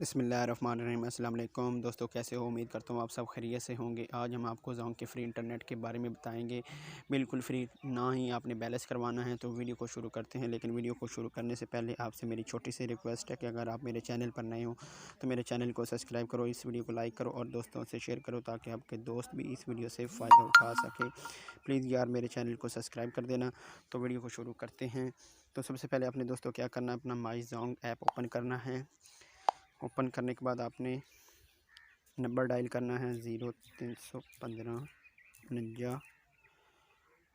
बिस्मिल्लाहिर्रहमानिर्रहीम। अस्सलाम वालेकुम दोस्तों, कैसे हो? उम्मीद करता हूँ आप सब खैरियत से होंगे। आज हम आपको ज़ोंग के फ्री इंटरनेट के बारे में बताएंगे, बिल्कुल फ्री, ना ही आपने बैलेंस करवाना है। तो वीडियो को शुरू करते हैं। लेकिन वीडियो को शुरू करने से पहले आपसे मेरी छोटी सी रिक्वेस्ट है कि अगर आप मेरे चैनल पर नए हो तो मेरे चैनल को सब्सक्राइब करो, इस वीडियो को लाइक करो और दोस्तों से शेयर करो ताकि आपके दोस्त भी इस वीडियो से फ़ायदा उठा सके। प्लीज़ यार मेरे चैनल को सब्सक्राइब कर देना। तो वीडियो को शुरू करते हैं। तो सबसे पहले अपने दोस्तों क्या करना है, अपना माई ज़ोंग ऐप ओपन करना है। ओपन करने के बाद आपने नंबर डायल करना है 0315 49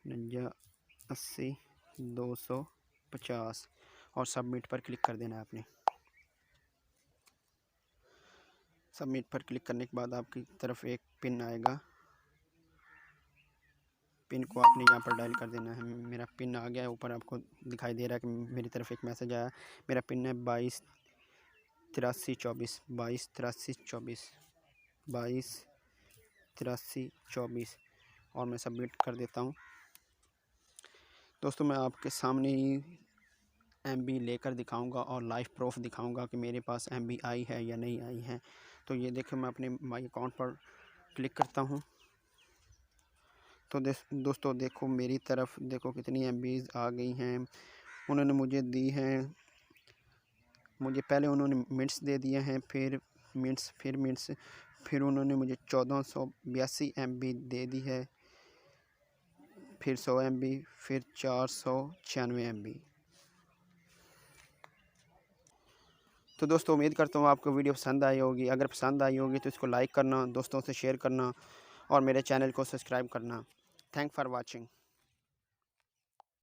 49 80 250 और सबमिट पर क्लिक कर देना है आपने। सबमिट पर क्लिक करने के बाद आपकी तरफ एक पिन आएगा, पिन को आपने यहाँ पर डायल कर देना है। मेरा पिन आ गया है, ऊपर आपको दिखाई दे रहा है कि मेरी तरफ एक मैसेज आया। मेरा पिन है 22 83 24 22 83 24 22 83 24 और मैं सबमिट कर देता हूँ। दोस्तों मैं आपके सामने ही एमबी लेकर दिखाऊंगा और लाइव प्रूफ दिखाऊंगा कि मेरे पास एमबी आई है या नहीं आई है। तो ये देखो, मैं अपने माई अकाउंट पर क्लिक करता हूँ। तो दोस्तों देखो, मेरी तरफ देखो कितनी एमबीज़ आ गई हैं। उन्होंने मुझे दी हैं, मुझे पहले उन्होंने मिनट्स दे दिए हैं, फिर मिनट्स, फिर उन्होंने मुझे 1482 एमबी दे दी है, फिर 100 एमबी, फिर 496 एमबी। तो दोस्तों उम्मीद करता हूँ आपको वीडियो पसंद आई होगी। अगर पसंद आई होगी तो इसको लाइक करना, दोस्तों से शेयर करना और मेरे चैनल को सब्सक्राइब करना। Thank for watching.